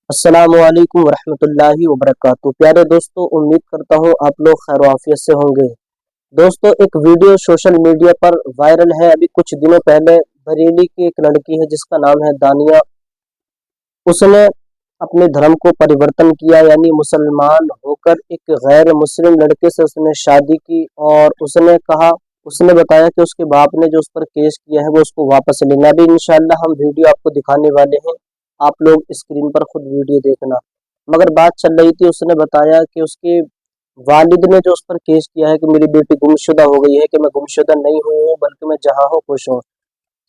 अस्सलाम वालेकुम वरहमतुल्लाहि वबरकातुहू। प्यारे दोस्तों, उम्मीद करता हूँ आप लोग खैर आफियत से होंगे। दोस्तों, एक वीडियो सोशल मीडिया पर वायरल है। अभी कुछ दिनों पहले बरेली की एक लड़की है जिसका नाम है दानिया। उसने अपने धर्म को परिवर्तन किया, यानी मुसलमान होकर एक गैर मुस्लिम लड़के से उसने शादी की। और उसने बताया कि उसके बाप ने जो उस पर केस किया है वो उसको वापस लेना। अभी इंशाल्लाह हम वीडियो आपको दिखाने वाले हैं, आप लोग स्क्रीन पर खुद वीडियो देखना। मगर बात चल रही थी, उसने बताया कि उसके वालिद ने जो उस पर केस किया है कि मेरी बेटी गुमशुदा हो गई है, कि मैं गुमशुदा नहीं हुई हूँ बल्कि मैं जहाँ हूँ खुश हूँ।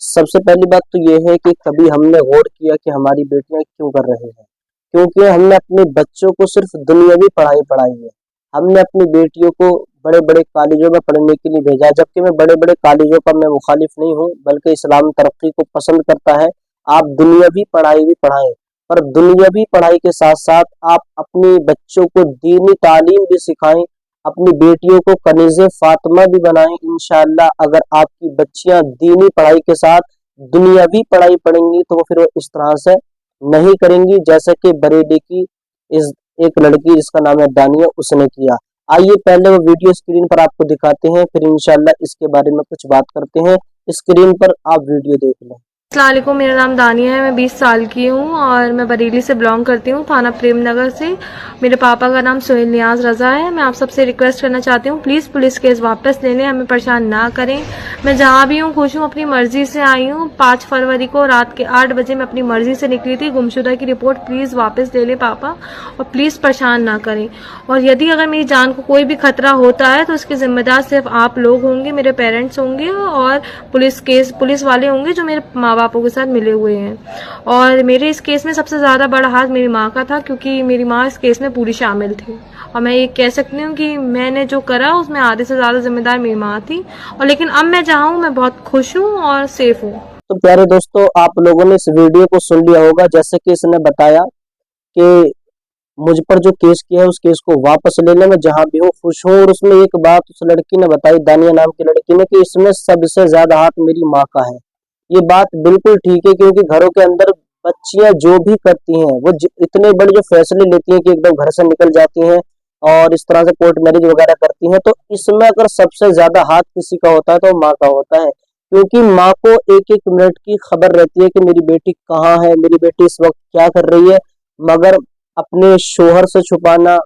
सबसे पहली बात तो ये है कि कभी हमने गौर किया कि हमारी बेटियां क्यों कर रही हैं? क्योंकि हमने अपने बच्चों को सिर्फ दुनियावी पढ़ाई पढ़ाई है। हमने अपनी बेटियों को बड़े बड़े कॉलेजों में पढ़ने के लिए भेजा है, जबकि मैं बड़े बड़े कॉलेजों का मैं मुखालिफ नहीं हूँ, बल्कि इस्लाम तरक्की को पसंद करता है। आप दुनियावी पढ़ाई भी पढ़ाएं, पर दुनियावी पढ़ाई के साथ साथ आप अपने बच्चों को दीनी तालीम भी सिखाएं। अपनी बेटियों को कनीज़े फातिमा भी बनाएं। इंशाअल्लाह अगर आपकी बच्चियां दीनी पढ़ाई के साथ दुनियावी पढ़ाई पढ़ेंगी तो वो फिर वो इस तरह से नहीं करेंगी जैसे कि बरेली की इस एक लड़की जिसका नाम है दानिया उसने किया। आइए पहले वो वीडियो स्क्रीन पर आपको दिखाते हैं, फिर इंशाल्लाह इसके बारे में कुछ बात करते हैं। स्क्रीन पर आप वीडियो देख लें। अस्सलाम वालेकुम, मेरा नाम दानिया है। मैं 20 साल की हूँ और मैं बरेली से बिलोंग करती हूँ, थाना प्रेम नगर से। मेरे पापा का नाम सुहेल नियाज रज़ा है। मैं आप सबसे रिक्वेस्ट करना चाहती हूँ, प्लीज़ पुलिस केस वापस ले लें, हमें परेशान ना करें। मैं जहाँ भी हूँ खुश हूँ, अपनी मर्ज़ी से आई हूँ। 5 फरवरी को रात के 8 बजे मैं अपनी मर्ज़ी से निकली थी। गुमशुदा की रिपोर्ट प्लीज़ वापस ले लें पापा, और प्लीज़ परेशान ना करें। और यदि अगर मेरी जान को कोई भी खतरा होता है तो उसके जिम्मेदार सिर्फ आप लोग होंगे, मेरे पेरेंट्स होंगे और पुलिस वाले होंगे जो मेरे माँ बापों के साथ मिले हुए हैं। और मेरे इस केस में सबसे ज़्यादा बड़ा हाथ मेरी माँ का था, क्योंकि मेरी माँ इस केस में पूरी शामिल थी। और मैं ये कह सकती हूँ कि मैंने जो करा उसमें आधे से ज़्यादा जिम्मेदार मेरी माँ थी। और लेकिन अब मैं जहाँ हूँ मैं बहुत खुश हूँ और सेफ हूँ। तो प्यारे दोस्तों, आप लोगों ने इस वीडियो को सुन लिया होगा। जैसे कि इसने बताया कि मुझ पर जो केस किया है उस केस को वापस लेने में जहां भी हूँ खुश हूँ। और उसमें एक बात उस लड़की ने बताई, दानिया नाम की लड़की ने, कि इसमें सबसे ज्यादा हाथ मेरी माँ का है। ये बात बिल्कुल ठीक है, क्योंकि घरों के अंदर बच्चियां जो भी करती हैं वो इतने बड़े जो फैसले लेती हैं कि एकदम घर से निकल जाती हैं और इस तरह से कोर्ट मैरिज वगैरह करती हैं, तो इसमें अगर सबसे ज्यादा हाथ किसी का होता है तो माँ का होता है। क्योंकि माँ को एक एक मिनट की खबर रहती है कि मेरी बेटी कहाँ है, मेरी बेटी इस वक्त क्या कर रही है। मगर अपने शोहर से छुपाना,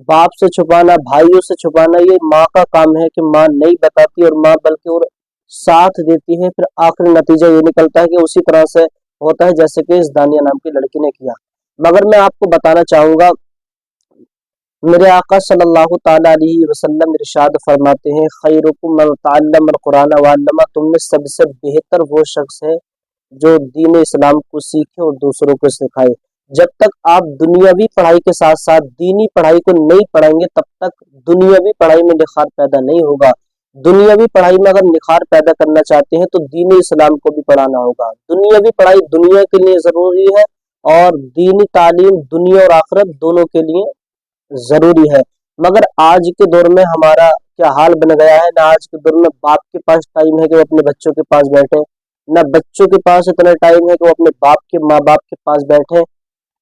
बाप से छुपाना, भाइयों से छुपाना, ये माँ का काम है कि माँ नहीं बताती और माँ बल्कि और साथ देती है। फिर आखिरी नतीजा ये निकलता है कि उसी तरह से होता है जैसे कि इस दानिया नाम की लड़की ने किया। मगर मैं आपको बताना चाहूंगा, मेरे आका सल्लल्लाहु ताला अलैहि वसल्लम इरशाद फरमाते हैं, खैरुकुम मन तअल्लमल कुरान व अल्लमा, तुम में सबसे बेहतर वो शख्स है जो दीन इस्लाम को सीखे और दूसरों को सिखाए। जब तक आप दुनियावी पढ़ाई के साथ साथ दीनी पढ़ाई को नहीं पढ़ाएंगे तब तक दुनियावी पढ़ाई में निखार पैदा नहीं होगा। दुनियावी पढ़ाई में अगर निखार पैदा करना चाहते हैं तो दीनी इस्लाम को भी पढ़ाना होगा। दुनियावी पढ़ाई दुनिया के लिए जरूरी है और दीनी तालीम दुनिया और आखिरत दोनों के लिए जरूरी है। मगर आज के दौर में हमारा क्या हाल बन गया है ना, आज के दौर में बाप के पास टाइम है कि वो अपने बच्चों के पास बैठे, ना बच्चों के पास इतना टाइम है कि वो अपने माँ बाप के पास बैठे।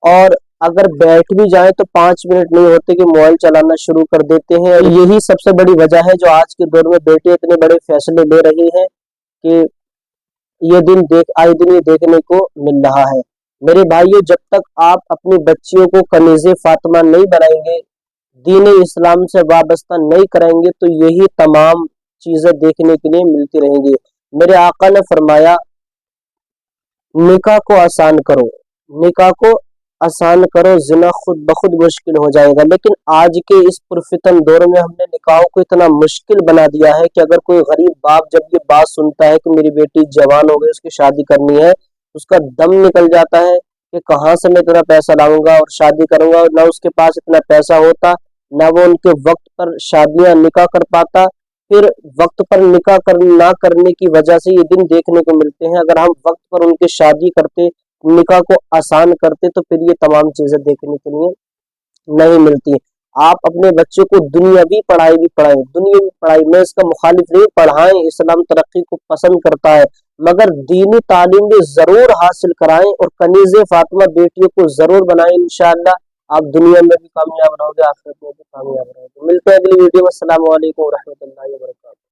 और अगर बैठ भी जाए तो 5 मिनट नहीं होते कि मोबाइल चलाना शुरू कर देते हैं। और यही सबसे बड़ी वजह है जो आज के दौर में बेटे इतने बड़े फैसले ले रही हैं कि आए दिन ये देखने को मिल रहा है। मेरे भाइयों, जब तक आप अपनी बच्चियों को कनीज़े फातिमा नहीं बनाएंगे, दीन इस्लाम से वाबस्ता नहीं कराएंगे, तो यही तमाम चीजें देखने के लिए मिलती रहेंगी। मेरे आका ने फरमाया, निकाह को आसान करो, निकाह को आसान करो, जिना खुद बखुद मुश्किल हो जाएगा। लेकिन आज के इस पुरफितन दौर में हमने निकाह को इतना मुश्किल बना दिया है कि अगर कोई गरीब बाप जब ये बात सुनता है कि मेरी बेटी जवान हो गई, उसकी शादी करनी है, उसका दम निकल जाता है कि कहाँ से मैं इतना पैसा लाऊंगा और शादी करूंगा। ना उसके पास इतना पैसा होता, ना वो उनके वक्त पर शादियां निकाह कर पाता। फिर वक्त पर निकाह ना करने की वजह से ये दिन देखने को मिलते हैं। अगर हम वक्त पर उनकी शादी करते, निकाह को आसान करते, तो फिर ये तमाम चीजें देखने के लिए नहीं मिलती। आप अपने बच्चों को दुनियावी पढ़ाई भी पढ़ाएं, दुनियावी पढ़ाई में इसका मुखालिफ नहीं, पढ़ाएं, इस्लाम तरक्की को पसंद करता है, मगर दीनी तालीम भी जरूर हासिल कराएं और कनीज़े फातिमा बेटियों को जरूर बनाएं। इंशाअल्लाह आप दुनिया में भी कामयाब रहोगे, आखिरत में भी कामयाब रहोगे। मिलते हैं अगली वीडियो में। अस्सलाम वालेकुम रहमतुल्लाहि व बरकातहू।